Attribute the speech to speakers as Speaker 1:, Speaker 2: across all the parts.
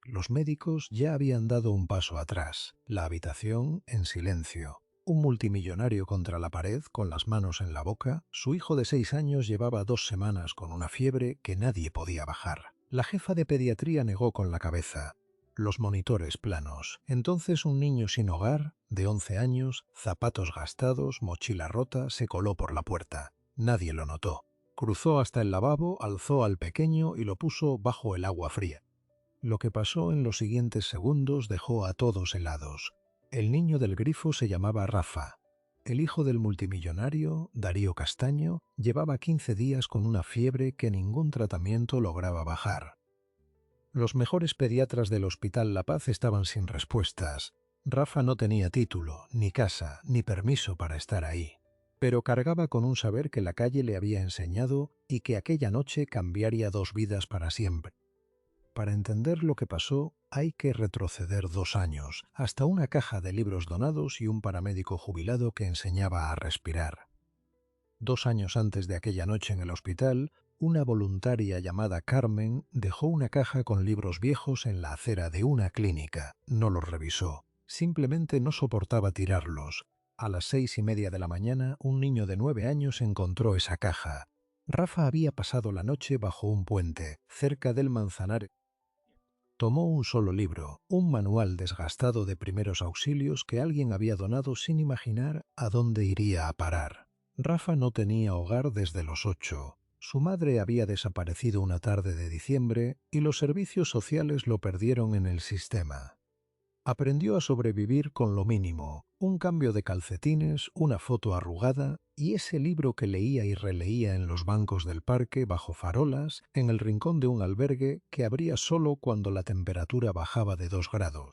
Speaker 1: Los médicos ya habían dado un paso atrás, la habitación en silencio. Un multimillonario contra la pared, con las manos en la boca, su hijo de 6 años llevaba 2 semanas con una fiebre que nadie podía bajar. La jefa de pediatría negó con la cabeza. Los monitores planos. Entonces un niño sin hogar, de 11 años, zapatos gastados, mochila rota, se coló por la puerta. Nadie lo notó. Cruzó hasta el lavabo, alzó al pequeño y lo puso bajo el agua fría. Lo que pasó en los siguientes segundos dejó a todos helados. El niño del grifo se llamaba Rafa. El hijo del multimillonario, Darío Castaño, llevaba 15 días con una fiebre que ningún tratamiento lograba bajar. Los mejores pediatras del Hospital La Paz estaban sin respuestas. Rafa no tenía título, ni casa, ni permiso para estar ahí, pero cargaba con un saber que la calle le había enseñado y que aquella noche cambiaría 2 vidas para siempre. Para entender lo que pasó, hay que retroceder 2 años, hasta una caja de libros donados y un paramédico jubilado que enseñaba a respirar. 2 años antes de aquella noche en el hospital, una voluntaria llamada Carmen dejó una caja con libros viejos en la acera de una clínica. No los revisó. Simplemente no soportaba tirarlos. A las 6:30 de la mañana, un niño de 9 años encontró esa caja. Rafa había pasado la noche bajo un puente, cerca del Manzanares. Tomó un solo libro, un manual desgastado de primeros auxilios que alguien había donado sin imaginar a dónde iría a parar. Rafa no tenía hogar desde los 8. Su madre había desaparecido una tarde de diciembre y los servicios sociales lo perdieron en el sistema. Aprendió a sobrevivir con lo mínimo, un cambio de calcetines, una foto arrugada y ese libro que leía y releía en los bancos del parque bajo farolas, en el rincón de un albergue que abría solo cuando la temperatura bajaba de 2 grados.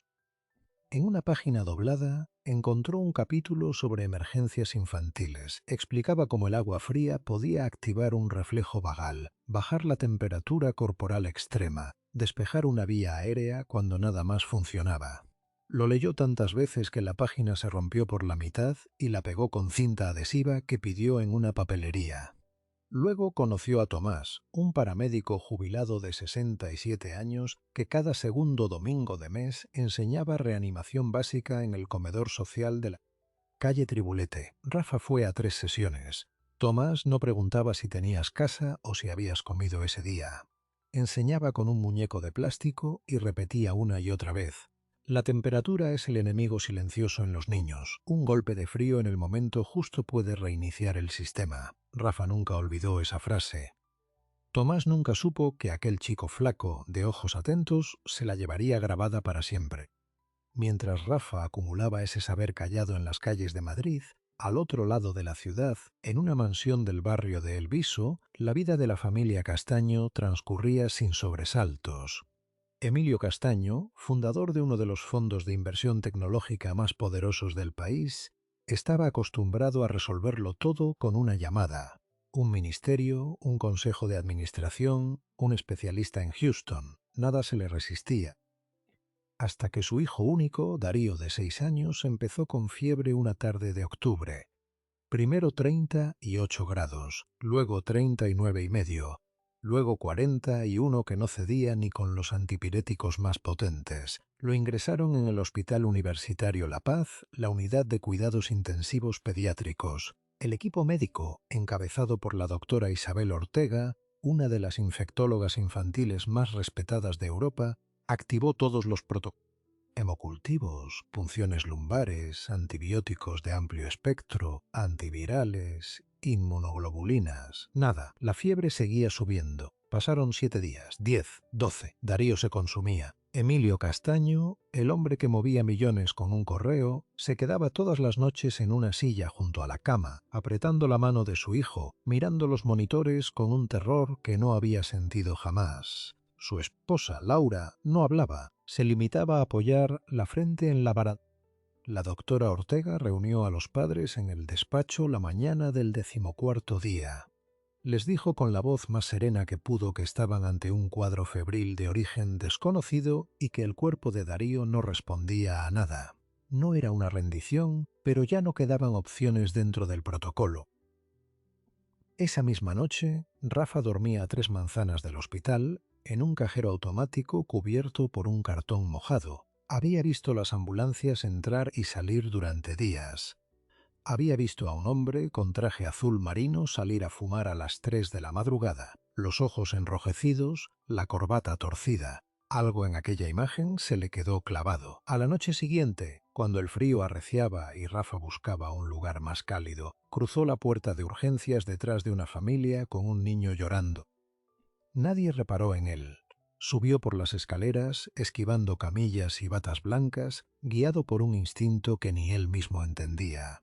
Speaker 1: En una página doblada encontró un capítulo sobre emergencias infantiles. Explicaba cómo el agua fría podía activar un reflejo vagal, bajar la temperatura corporal extrema, despejar una vía aérea cuando nada más funcionaba. Lo leyó tantas veces que la página se rompió por la mitad y la pegó con cinta adhesiva que pidió en una papelería. Luego conoció a Tomás, un paramédico jubilado de 67 años que cada segundo domingo de mes enseñaba reanimación básica en el comedor social de la calle Tribulete. Rafa fue a 3 sesiones. Tomás no preguntaba si tenías casa o si habías comido ese día. Enseñaba con un muñeco de plástico y repetía una y otra vez: la temperatura es el enemigo silencioso en los niños. Un golpe de frío en el momento justo puede reiniciar el sistema. Rafa nunca olvidó esa frase. Tomás nunca supo que aquel chico flaco, de ojos atentos, se la llevaría grabada para siempre. Mientras Rafa acumulaba ese saber callado en las calles de Madrid, al otro lado de la ciudad, en una mansión del barrio de El Viso, la vida de la familia Castaño transcurría sin sobresaltos. Emilio Castaño, fundador de uno de los fondos de inversión tecnológica más poderosos del país, estaba acostumbrado a resolverlo todo con una llamada. Un ministerio, un consejo de administración, un especialista en Houston. Nada se le resistía. Hasta que su hijo único, Darío, de 6 años, empezó con fiebre una tarde de octubre. Primero 38 grados, luego 39,5. Luego 41 que no cedía ni con los antipiréticos más potentes. Lo ingresaron en el Hospital Universitario La Paz, la unidad de cuidados intensivos pediátricos. El equipo médico, encabezado por la doctora Isabel Ortega, una de las infectólogas infantiles más respetadas de Europa, activó todos los protocolos. Hemocultivos, punciones lumbares, antibióticos de amplio espectro, antivirales, inmunoglobulinas. Nada, la fiebre seguía subiendo. Pasaron 7 días, 10, 12. Darío se consumía. Emilio Castaño, el hombre que movía millones con un correo, se quedaba todas las noches en una silla junto a la cama, apretando la mano de su hijo, mirando los monitores con un terror que no había sentido jamás. Su esposa, Laura, no hablaba. Se limitaba a apoyar la frente en la baranda. La doctora Ortega reunió a los padres en el despacho la mañana del 14º día. Les dijo con la voz más serena que pudo que estaban ante un cuadro febril de origen desconocido y que el cuerpo de Darío no respondía a nada. No era una rendición, pero ya no quedaban opciones dentro del protocolo. Esa misma noche, Rafa dormía a 3 manzanas del hospital en un cajero automático cubierto por un cartón mojado. Había visto las ambulancias entrar y salir durante días. Había visto a un hombre con traje azul marino salir a fumar a las 3 de la madrugada, los ojos enrojecidos, la corbata torcida. Algo en aquella imagen se le quedó clavado. A la noche siguiente, cuando el frío arreciaba y Rafa buscaba un lugar más cálido, cruzó la puerta de urgencias detrás de una familia con un niño llorando. Nadie reparó en él. Subió por las escaleras, esquivando camillas y batas blancas, guiado por un instinto que ni él mismo entendía.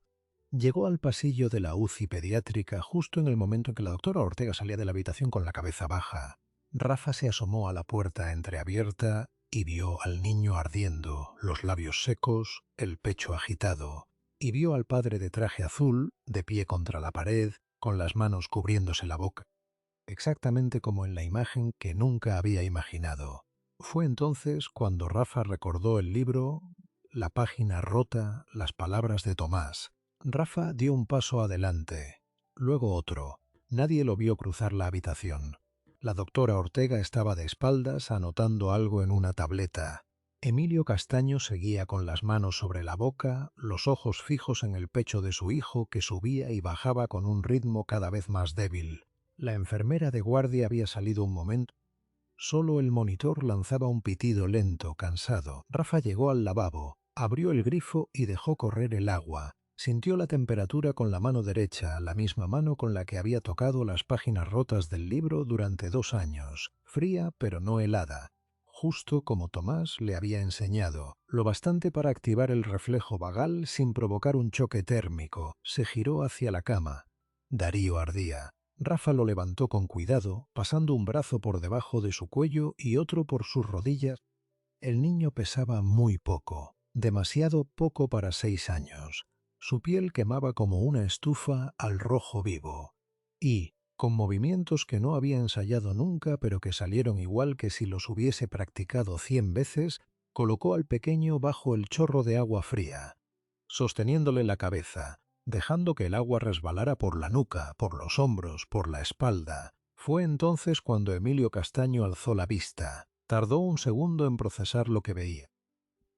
Speaker 1: Llegó al pasillo de la UCI pediátrica justo en el momento en que la doctora Ortega salía de la habitación con la cabeza baja. Rafa se asomó a la puerta entreabierta y vio al niño ardiendo, los labios secos, el pecho agitado, y vio al padre de traje azul, de pie contra la pared, con las manos cubriéndose la boca, exactamente como en la imagen que nunca había imaginado. Fue entonces cuando Rafa recordó el libro, la página rota, las palabras de Tomás. Rafa dio un paso adelante, luego otro. Nadie lo vio cruzar la habitación. La doctora Ortega estaba de espaldas anotando algo en una tableta. Emilio Castaño seguía con las manos sobre la boca, los ojos fijos en el pecho de su hijo que subía y bajaba con un ritmo cada vez más débil. La enfermera de guardia había salido un momento. Solo el monitor lanzaba un pitido lento, cansado. Rafa llegó al lavabo, abrió el grifo y dejó correr el agua. Sintió la temperatura con la mano derecha, la misma mano con la que había tocado las páginas rotas del libro durante 2 años, fría pero no helada, justo como Tomás le había enseñado, lo bastante para activar el reflejo vagal sin provocar un choque térmico. Se giró hacia la cama. Darío ardía. Rafa lo levantó con cuidado, pasando un brazo por debajo de su cuello y otro por sus rodillas. El niño pesaba muy poco, demasiado poco para 6 años. Su piel quemaba como una estufa al rojo vivo. Y, con movimientos que no había ensayado nunca pero que salieron igual que si los hubiese practicado 100 veces, colocó al pequeño bajo el chorro de agua fría, sosteniéndole la cabeza, dejando que el agua resbalara por la nuca, por los hombros, por la espalda. Fue entonces cuando Emilio Castaño alzó la vista. Tardó un segundo en procesar lo que veía.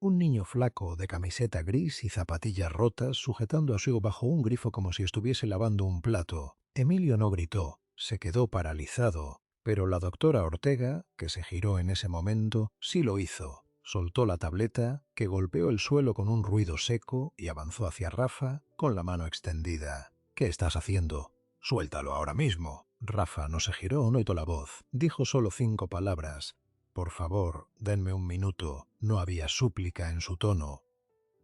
Speaker 1: Un niño flaco, de camiseta gris y zapatillas rotas, sujetando a su hijo bajo un grifo como si estuviese lavando un plato. Emilio no gritó, se quedó paralizado, pero la doctora Ortega, que se giró en ese momento, sí lo hizo. Soltó la tableta, que golpeó el suelo con un ruido seco, y avanzó hacia Rafa con la mano extendida. «¿Qué estás haciendo?» «Suéltalo ahora mismo». Rafa no se giró, no hizo la voz. Dijo solo 5 palabras. «Por favor, denme un minuto». No había súplica en su tono.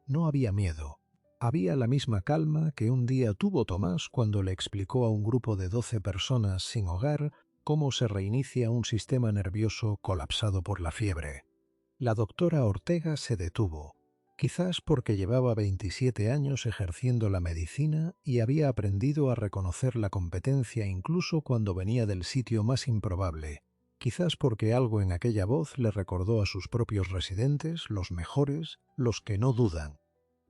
Speaker 1: No había miedo. Había la misma calma que un día tuvo Tomás cuando le explicó a un grupo de 12 personas sin hogar cómo se reinicia un sistema nervioso colapsado por la fiebre. La doctora Ortega se detuvo, quizás porque llevaba 27 años ejerciendo la medicina y había aprendido a reconocer la competencia incluso cuando venía del sitio más improbable. Quizás porque algo en aquella voz le recordó a sus propios residentes, los mejores, los que no dudan.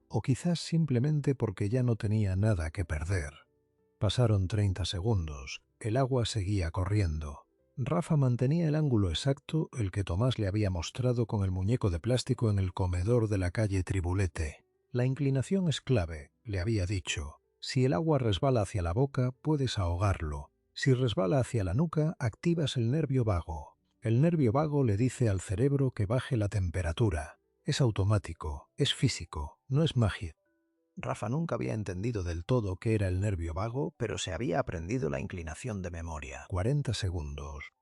Speaker 1: O quizás simplemente porque ya no tenía nada que perder. Pasaron 30 segundos. El agua seguía corriendo. Rafa mantenía el ángulo exacto, el que Tomás le había mostrado con el muñeco de plástico en el comedor de la calle Tribulete. La inclinación es clave, le había dicho. Si el agua resbala hacia la boca, puedes ahogarlo. Si resbala hacia la nuca, activas el nervio vago. El nervio vago le dice al cerebro que baje la temperatura. Es automático, es físico, no es magia. Rafa nunca había entendido del todo qué era el nervio vago, pero se había aprendido la inclinación de memoria. 40 segundos.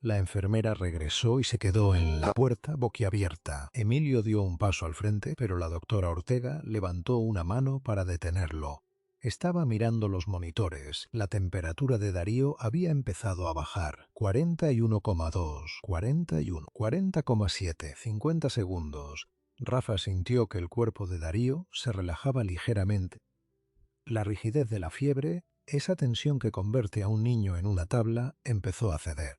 Speaker 1: La enfermera regresó y se quedó en la puerta boquiabierta. Emilio dio un paso al frente, pero la doctora Ortega levantó una mano para detenerlo. Estaba mirando los monitores. La temperatura de Darío había empezado a bajar. 41,2, 41, 40,7, 50 segundos. Rafa sintió que el cuerpo de Darío se relajaba ligeramente. La rigidez de la fiebre, esa tensión que convierte a un niño en una tabla, empezó a ceder.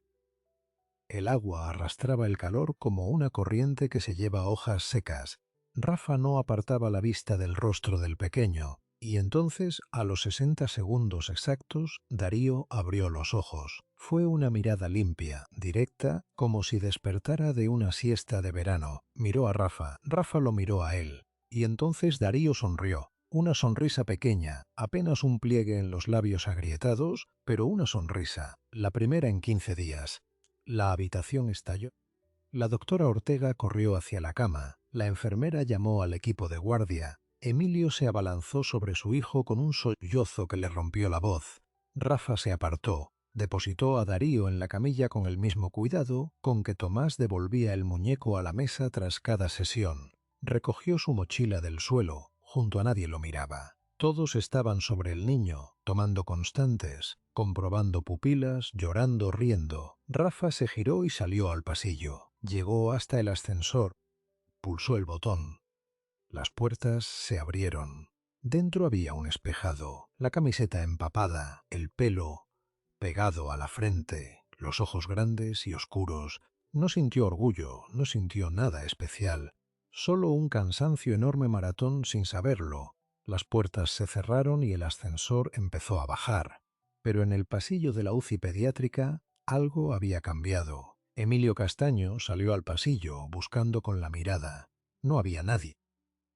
Speaker 1: El agua arrastraba el calor como una corriente que se lleva hojas secas. Rafa no apartaba la vista del rostro del pequeño. Y entonces, a los 60 segundos exactos, Darío abrió los ojos. Fue una mirada limpia, directa, como si despertara de una siesta de verano. Miró a Rafa, Rafa lo miró a él. Y entonces Darío sonrió. Una sonrisa pequeña, apenas un pliegue en los labios agrietados, pero una sonrisa, la primera en 15 días. La habitación estalló. La doctora Ortega corrió hacia la cama. La enfermera llamó al equipo de guardia. Emilio se abalanzó sobre su hijo con un sollozo que le rompió la voz. Rafa se apartó. Depositó a Darío en la camilla con el mismo cuidado con que Tomás devolvía el muñeco a la mesa tras cada sesión. Recogió su mochila del suelo. Junto a nadie lo miraba. Todos estaban sobre el niño, tomando constantes, comprobando pupilas, llorando, riendo. Rafa se giró y salió al pasillo. Llegó hasta el ascensor. Pulsó el botón. Las puertas se abrieron. Dentro había un espejado, la camiseta empapada, el pelo pegado a la frente, los ojos grandes y oscuros. No sintió orgullo, no sintió nada especial. Solo un cansancio enorme maratón sin saberlo. Las puertas se cerraron y el ascensor empezó a bajar. Pero en el pasillo de la UCI pediátrica algo había cambiado. Emilio Castaño salió al pasillo buscando con la mirada. No había nadie.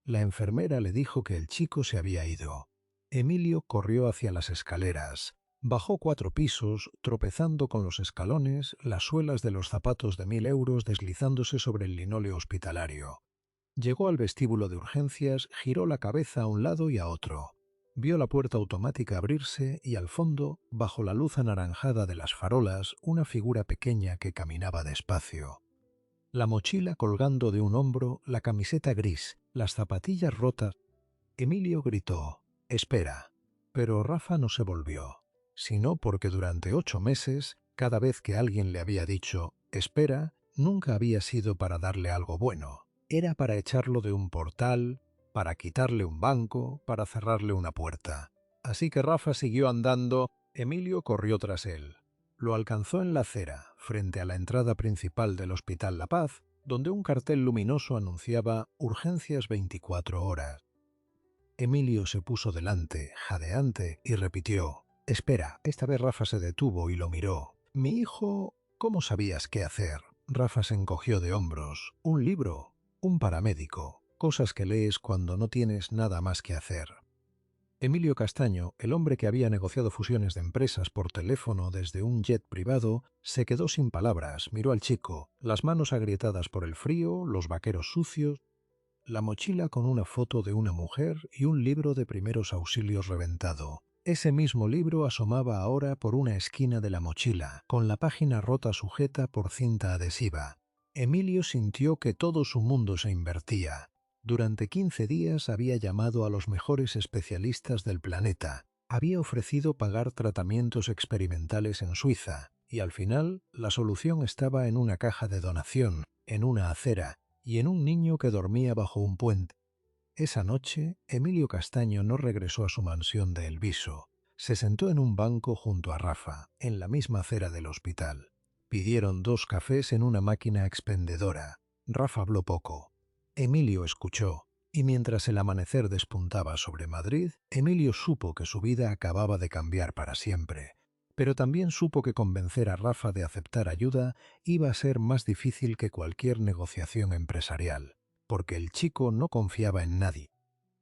Speaker 1: La enfermera le dijo que el chico se había ido. Emilio corrió hacia las escaleras. Bajó 4 pisos, tropezando con los escalones, las suelas de los zapatos de 1000 euros deslizándose sobre el linóleo hospitalario. Llegó al vestíbulo de urgencias, giró la cabeza a un lado y a otro. Vio la puerta automática abrirse y al fondo, bajo la luz anaranjada de las farolas, una figura pequeña que caminaba despacio. La mochila colgando de un hombro, la camiseta gris, las zapatillas rotas. Emilio gritó: «¡Espera!». Pero Rafa no se volvió, sino porque durante 8 meses, cada vez que alguien le había dicho «espera», nunca había sido para darle algo bueno. Era para echarlo de un portal, para quitarle un banco, para cerrarle una puerta. Así que Rafa siguió andando. Emilio corrió tras él. Lo alcanzó en la acera, frente a la entrada principal del Hospital La Paz, donde un cartel luminoso anunciaba «Urgencias 24 horas». Emilio se puso delante, jadeante, y repitió: «Espera». Esta vez Rafa se detuvo y lo miró. «Mi hijo, ¿cómo sabías qué hacer?». Rafa se encogió de hombros. «Un libro, un paramédico, cosas que lees cuando no tienes nada más que hacer». Emilio Castaño, el hombre que había negociado fusiones de empresas por teléfono desde un jet privado, se quedó sin palabras, miró al chico, las manos agrietadas por el frío, los vaqueros sucios, la mochila con una foto de una mujer y un libro de primeros auxilios reventado. Ese mismo libro asomaba ahora por una esquina de la mochila, con la página rota sujeta por cinta adhesiva. Emilio sintió que todo su mundo se invertía. Durante 15 días había llamado a los mejores especialistas del planeta. Había ofrecido pagar tratamientos experimentales en Suiza. Y al final, la solución estaba en una caja de donación, en una acera, y en un niño que dormía bajo un puente. Esa noche, Emilio Castaño no regresó a su mansión de El Viso. Se sentó en un banco junto a Rafa, en la misma acera del hospital. Pidieron 2 cafés en una máquina expendedora. Rafa habló poco. Emilio escuchó, y mientras el amanecer despuntaba sobre Madrid, Emilio supo que su vida acababa de cambiar para siempre. Pero también supo que convencer a Rafa de aceptar ayuda iba a ser más difícil que cualquier negociación empresarial, porque el chico no confiaba en nadie.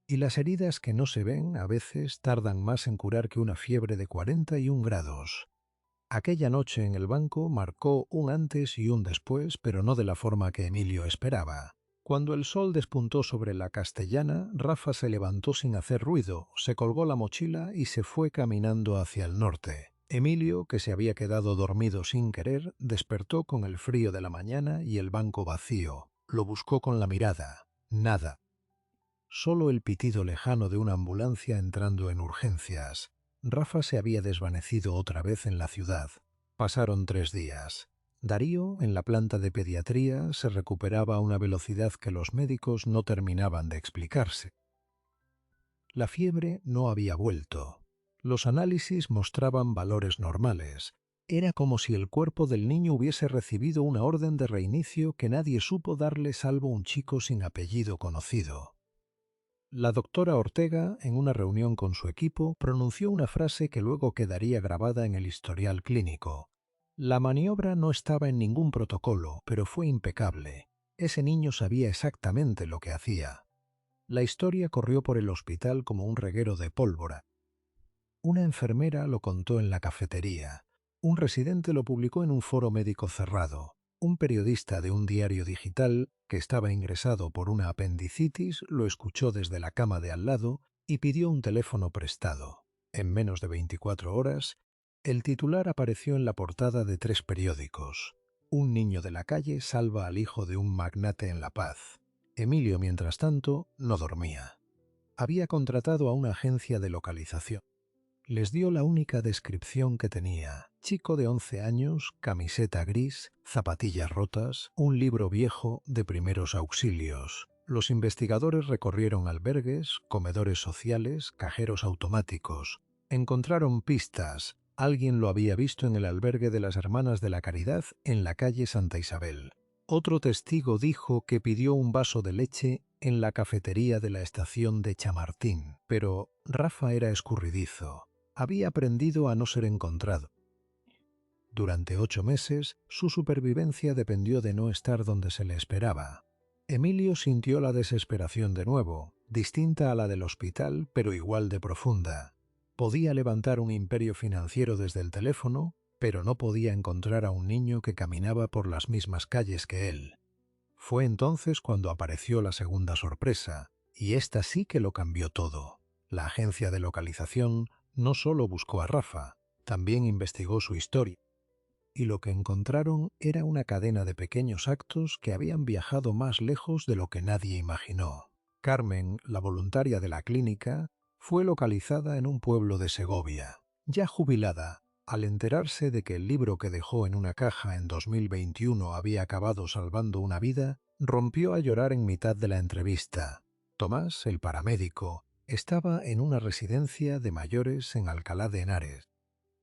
Speaker 1: Y las heridas que no se ven a veces tardan más en curar que una fiebre de 41 grados. Aquella noche en el banco marcó un antes y un después, pero no de la forma que Emilio esperaba. Cuando el sol despuntó sobre la Castellana, Rafa se levantó sin hacer ruido, se colgó la mochila y se fue caminando hacia el norte. Emilio, que se había quedado dormido sin querer, despertó con el frío de la mañana y el banco vacío. Lo buscó con la mirada. Nada. Solo el pitido lejano de una ambulancia entrando en urgencias. Rafa se había desvanecido otra vez en la ciudad. Pasaron 3 días. Darío, en la planta de pediatría, se recuperaba a una velocidad que los médicos no terminaban de explicarse. La fiebre no había vuelto. Los análisis mostraban valores normales. Era como si el cuerpo del niño hubiese recibido una orden de reinicio que nadie supo darle salvo un chico sin apellido conocido. La doctora Ortega, en una reunión con su equipo, pronunció una frase que luego quedaría grabada en el historial clínico. La maniobra no estaba en ningún protocolo, pero fue impecable. Ese niño sabía exactamente lo que hacía. La historia corrió por el hospital como un reguero de pólvora. Una enfermera lo contó en la cafetería. Un residente lo publicó en un foro médico cerrado. Un periodista de un diario digital, que estaba ingresado por una apendicitis, lo escuchó desde la cama de al lado y pidió un teléfono prestado. En menos de 24 horas, el titular apareció en la portada de 3 periódicos. Un niño de la calle salva al hijo de un magnate en La Paz. Emilio, mientras tanto, no dormía. Había contratado a una agencia de localización. Les dio la única descripción que tenía: chico de 11 años, camiseta gris, zapatillas rotas, un libro viejo de primeros auxilios. Los investigadores recorrieron albergues, comedores sociales, cajeros automáticos. Encontraron pistas. Alguien lo había visto en el albergue de las Hermanas de la Caridad en la calle Santa Isabel. Otro testigo dijo que pidió un vaso de leche en la cafetería de la estación de Chamartín, pero Rafa era escurridizo. Había aprendido a no ser encontrado. Durante 8 meses, su supervivencia dependió de no estar donde se le esperaba. Emilio sintió la desesperación de nuevo, distinta a la del hospital, pero igual de profunda. Podía levantar un imperio financiero desde el teléfono, pero no podía encontrar a un niño que caminaba por las mismas calles que él. Fue entonces cuando apareció la segunda sorpresa, y esta sí que lo cambió todo. La agencia de localización no solo buscó a Rafa, también investigó su historia. Y lo que encontraron era una cadena de pequeños actos que habían viajado más lejos de lo que nadie imaginó. Carmen, la voluntaria de la clínica, fue localizada en un pueblo de Segovia. Ya jubilada, al enterarse de que el libro que dejó en una caja en 2021 había acabado salvando una vida, rompió a llorar en mitad de la entrevista. Tomás, el paramédico, estaba en una residencia de mayores en Alcalá de Henares.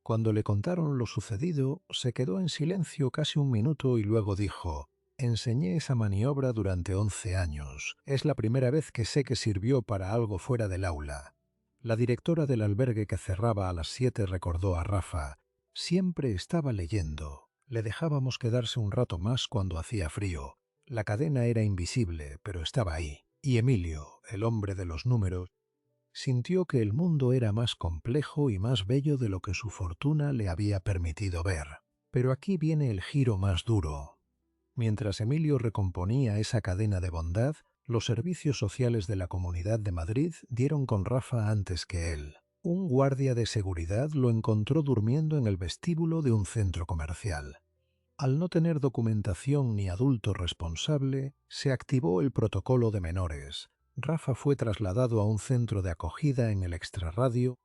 Speaker 1: Cuando le contaron lo sucedido, se quedó en silencio casi un minuto y luego dijo: «Enseñé esa maniobra durante 11 años. Es la primera vez que sé que sirvió para algo fuera del aula». La directora del albergue que cerraba a las 7 recordó a Rafa: «Siempre estaba leyendo. Le dejábamos quedarse un rato más cuando hacía frío. La cadena era invisible, pero estaba ahí». Y Emilio, el hombre de los números, sintió que el mundo era más complejo y más bello de lo que su fortuna le había permitido ver. Pero aquí viene el giro más duro. Mientras Emilio recomponía esa cadena de bondad, los servicios sociales de la Comunidad de Madrid dieron con Rafa antes que él. Un guardia de seguridad lo encontró durmiendo en el vestíbulo de un centro comercial. Al no tener documentación ni adulto responsable, se activó el protocolo de menores. Rafa fue trasladado a un centro de acogida en el extrarradio.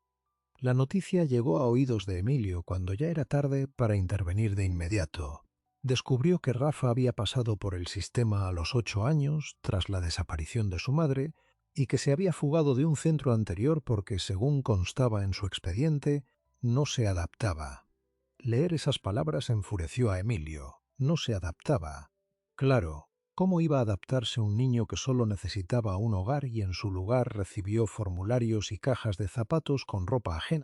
Speaker 1: La noticia llegó a oídos de Emilio cuando ya era tarde para intervenir de inmediato. Descubrió que Rafa había pasado por el sistema a los 8 años, tras la desaparición de su madre, y que se había fugado de un centro anterior porque, según constaba en su expediente, no se adaptaba. Leer esas palabras enfureció a Emilio. No se adaptaba. Claro, ¿cómo iba a adaptarse un niño que solo necesitaba un hogar y en su lugar recibió formularios y cajas de zapatos con ropa ajena?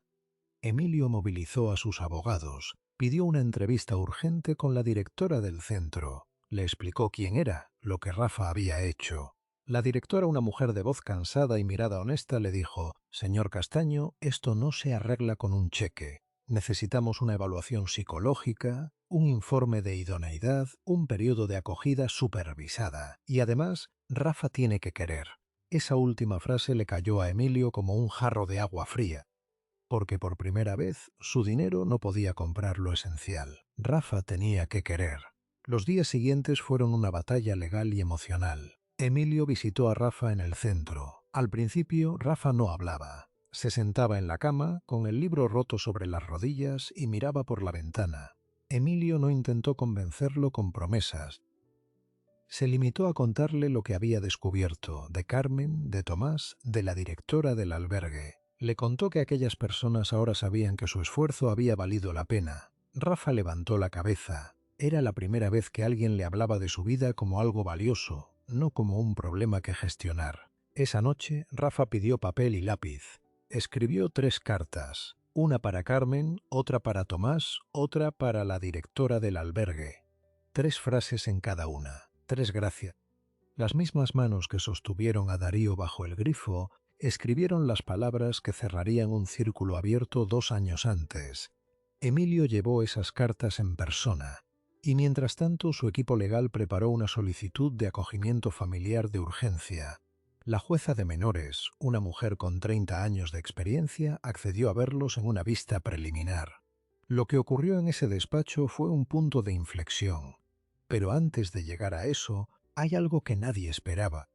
Speaker 1: Emilio movilizó a sus abogados, pidió una entrevista urgente con la directora del centro. Le explicó quién era, lo que Rafa había hecho. La directora, una mujer de voz cansada y mirada honesta, le dijo: «Señor Castaño, esto no se arregla con un cheque. Necesitamos una evaluación psicológica, un informe de idoneidad, un periodo de acogida supervisada. Y además, Rafa tiene que querer». Esa última frase le cayó a Emilio como un jarro de agua fría, porque por primera vez su dinero no podía comprar lo esencial. Rafa tenía que querer. Los días siguientes fueron una batalla legal y emocional. Emilio visitó a Rafa en el centro. Al principio, Rafa no hablaba. Se sentaba en la cama, con el libro roto sobre las rodillas, y miraba por la ventana. Emilio no intentó convencerlo con promesas. Se limitó a contarle lo que había descubierto, de Carmen, de Tomás, de la directora del albergue. Le contó que aquellas personas ahora sabían que su esfuerzo había valido la pena. Rafa levantó la cabeza. Era la primera vez que alguien le hablaba de su vida como algo valioso, no como un problema que gestionar. Esa noche, Rafa pidió papel y lápiz. Escribió 3 cartas, una para Carmen, otra para Tomás, otra para la directora del albergue. 3 frases en cada una, 3 gracias. Las mismas manos que sostuvieron a Darío bajo el grifo escribieron las palabras que cerrarían un círculo abierto 2 años antes. Emilio llevó esas cartas en persona, y mientras tanto su equipo legal preparó una solicitud de acogimiento familiar de urgencia. La jueza de menores, una mujer con 30 años de experiencia, accedió a verlos en una vista preliminar. Lo que ocurrió en ese despacho fue un punto de inflexión. Pero antes de llegar a eso, hay algo que nadie esperaba,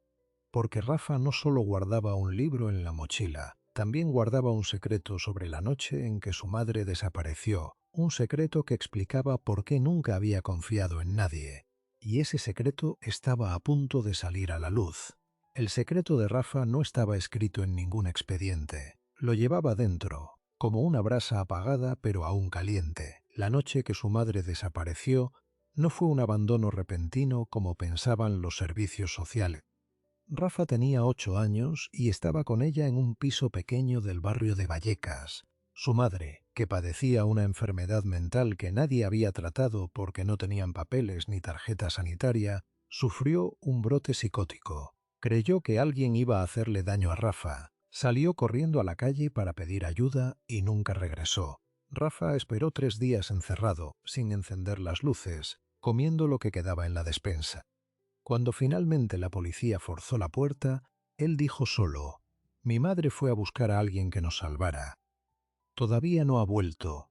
Speaker 1: porque Rafa no solo guardaba un libro en la mochila, también guardaba un secreto sobre la noche en que su madre desapareció, un secreto que explicaba por qué nunca había confiado en nadie. Y ese secreto estaba a punto de salir a la luz. El secreto de Rafa no estaba escrito en ningún expediente. Lo llevaba dentro, como una brasa apagada pero aún caliente. La noche que su madre desapareció no fue un abandono repentino como pensaban los servicios sociales. Rafa tenía 8 años y estaba con ella en un piso pequeño del barrio de Vallecas. Su madre, que padecía una enfermedad mental que nadie había tratado porque no tenían papeles ni tarjeta sanitaria, sufrió un brote psicótico. Creyó que alguien iba a hacerle daño a Rafa. Salió corriendo a la calle para pedir ayuda y nunca regresó. Rafa esperó 3 días encerrado, sin encender las luces, comiendo lo que quedaba en la despensa. Cuando finalmente la policía forzó la puerta, él dijo solo: «Mi madre fue a buscar a alguien que nos salvara. Todavía no ha vuelto».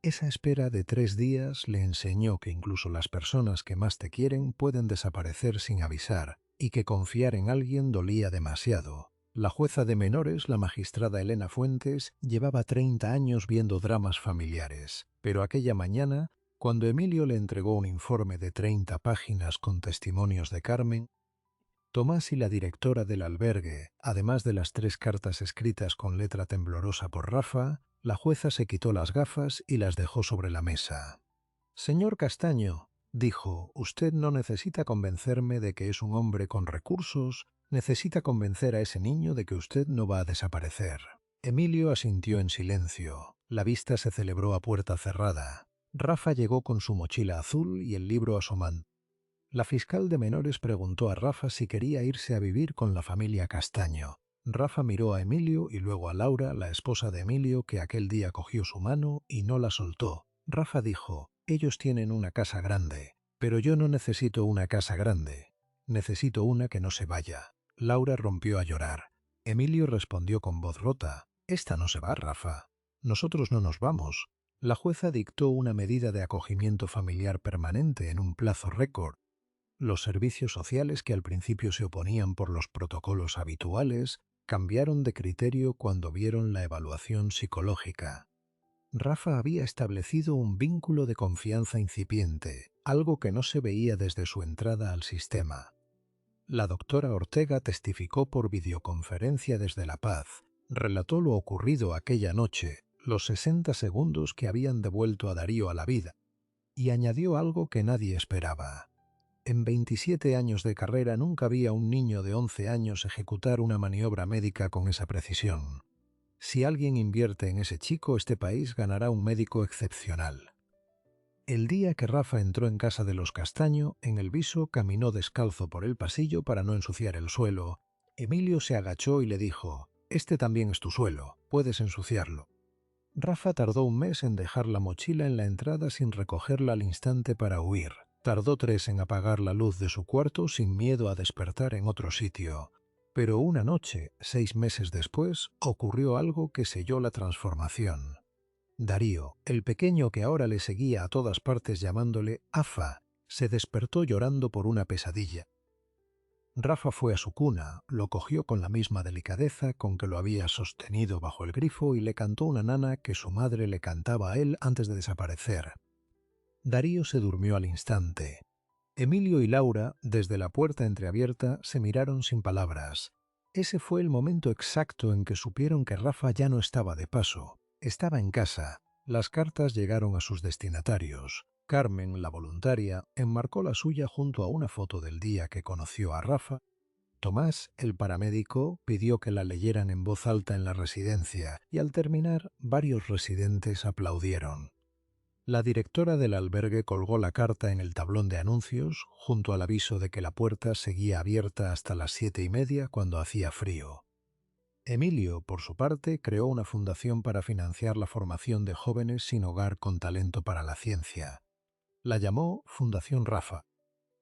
Speaker 1: Esa espera de 3 días le enseñó que incluso las personas que más te quieren pueden desaparecer sin avisar, y que confiar en alguien dolía demasiado. La jueza de menores, la magistrada Elena Fuentes, llevaba 30 años viendo dramas familiares, pero aquella mañana, cuando Emilio le entregó un informe de 30 páginas con testimonios de Carmen, Tomás y la directora del albergue, además de las 3 cartas escritas con letra temblorosa por Rafa, la jueza se quitó las gafas y las dejó sobre la mesa. «Señor Castaño», dijo, «usted no necesita convencerme de que es un hombre con recursos, necesita convencer a ese niño de que usted no va a desaparecer». Emilio asintió en silencio. La vista se celebró a puerta cerrada. Rafa llegó con su mochila azul y el libro asomando. La fiscal de menores preguntó a Rafa si quería irse a vivir con la familia Castaño. Rafa miró a Emilio y luego a Laura, la esposa de Emilio, que aquel día cogió su mano y no la soltó. Rafa dijo: «Ellos tienen una casa grande, pero yo no necesito una casa grande. Necesito una que no se vaya». Laura rompió a llorar. Emilio respondió con voz rota: «Esta no se va, Rafa. Nosotros no nos vamos». La jueza dictó una medida de acogimiento familiar permanente en un plazo récord. Los servicios sociales, que al principio se oponían por los protocolos habituales, cambiaron de criterio cuando vieron la evaluación psicológica. Rafa había establecido un vínculo de confianza incipiente, algo que no se veía desde su entrada al sistema. La doctora Ortega testificó por videoconferencia desde La Paz, relató lo ocurrido aquella noche, los 60 segundos que habían devuelto a Darío a la vida, y añadió algo que nadie esperaba. En 27 años de carrera nunca vi a un niño de 11 años ejecutar una maniobra médica con esa precisión. Si alguien invierte en ese chico, este país ganará un médico excepcional. El día que Rafa entró en casa de los Castaño, en el viso caminó descalzo por el pasillo para no ensuciar el suelo. Emilio se agachó y le dijo: «Este también es tu suelo, puedes ensuciarlo». Rafa tardó un mes en dejar la mochila en la entrada sin recogerla al instante para huir. Tardó 3 en apagar la luz de su cuarto sin miedo a despertar en otro sitio. Pero una noche, 6 meses después, ocurrió algo que selló la transformación. Darío, el pequeño que ahora le seguía a todas partes llamándole Afa, se despertó llorando por una pesadilla. Rafa fue a su cuna, lo cogió con la misma delicadeza con que lo había sostenido bajo el grifo y le cantó una nana que su madre le cantaba a él antes de desaparecer. Darío se durmió al instante. Emilio y Laura, desde la puerta entreabierta, se miraron sin palabras. Ese fue el momento exacto en que supieron que Rafa ya no estaba de paso. Estaba en casa. Las cartas llegaron a sus destinatarios. Carmen, la voluntaria, enmarcó la suya junto a una foto del día que conoció a Rafa Tomás, el paramédico, pidió que la leyeran en voz alta en la residencia y al terminar varios residentes aplaudieron. La directora del albergue colgó la carta en el tablón de anuncios junto al aviso de que la puerta seguía abierta hasta las 7:30 cuando hacía frío. Emilio, por su parte, creó una fundación para financiar la formación de jóvenes sin hogar con talento para la ciencia. La llamó Fundación Rafa.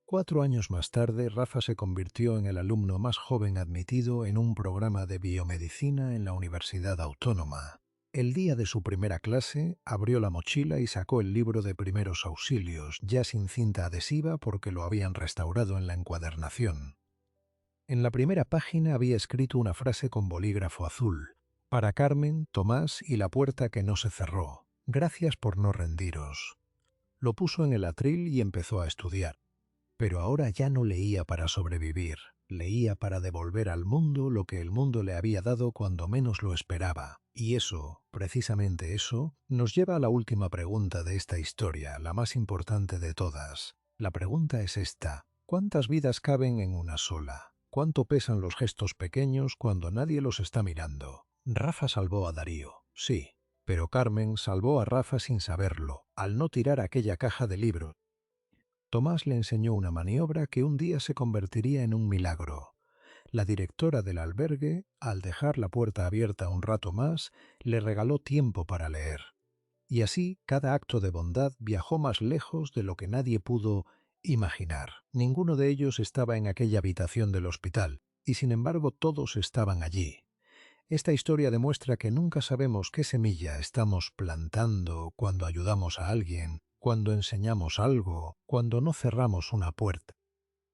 Speaker 1: 4 años más tarde, Rafa se convirtió en el alumno más joven admitido en un programa de biomedicina en la Universidad Autónoma. El día de su primera clase, abrió la mochila y sacó el libro de primeros auxilios, ya sin cinta adhesiva porque lo habían restaurado en la encuadernación. En la primera página había escrito una frase con bolígrafo azul. Para Carmen, Tomás y la puerta que no se cerró. Gracias por no rendiros. Lo puso en el atril y empezó a estudiar. Pero ahora ya no leía para sobrevivir, leía para devolver al mundo lo que el mundo le había dado cuando menos lo esperaba. Y eso, precisamente eso, nos lleva a la última pregunta de esta historia, la más importante de todas. La pregunta es esta: ¿cuántas vidas caben en una sola? ¿Cuánto pesan los gestos pequeños cuando nadie los está mirando? Rafa salvó a Darío, sí, pero Carmen salvó a Rafa sin saberlo, al no tirar aquella caja de libros. Tomás le enseñó una maniobra que un día se convertiría en un milagro. La directora del albergue, al dejar la puerta abierta un rato más, le regaló tiempo para leer. Y así cada acto de bondad viajó más lejos de lo que nadie pudo imaginar. Ninguno de ellos estaba en aquella habitación del hospital, y sin embargo todos estaban allí. Esta historia demuestra que nunca sabemos qué semilla estamos plantando cuando ayudamos a alguien, cuando enseñamos algo, cuando no cerramos una puerta.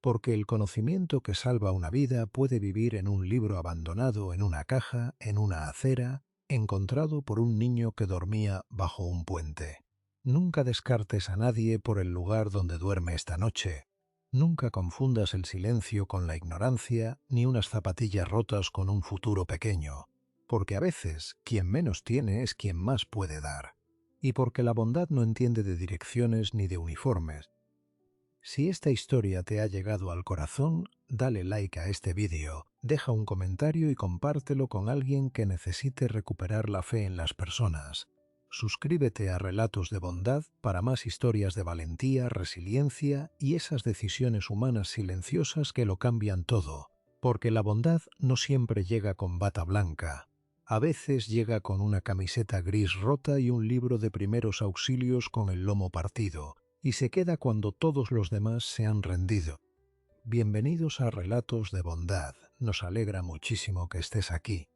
Speaker 1: Porque el conocimiento que salva una vida puede vivir en un libro abandonado en una caja, en una acera, encontrado por un niño que dormía bajo un puente. Nunca descartes a nadie por el lugar donde duerme esta noche. Nunca confundas el silencio con la ignorancia, ni unas zapatillas rotas con un futuro pequeño, porque a veces quien menos tiene es quien más puede dar, y porque la bondad no entiende de direcciones ni de uniformes. Si esta historia te ha llegado al corazón, dale like a este vídeo, deja un comentario y compártelo con alguien que necesite recuperar la fe en las personas. Suscríbete a Relatos de Bondad para más historias de valentía, resiliencia y esas decisiones humanas silenciosas que lo cambian todo, porque la bondad no siempre llega con bata blanca. A veces llega con una camiseta gris rota y un libro de primeros auxilios con el lomo partido, y se queda cuando todos los demás se han rendido. Bienvenidos a Relatos de Bondad. Nos alegra muchísimo que estés aquí.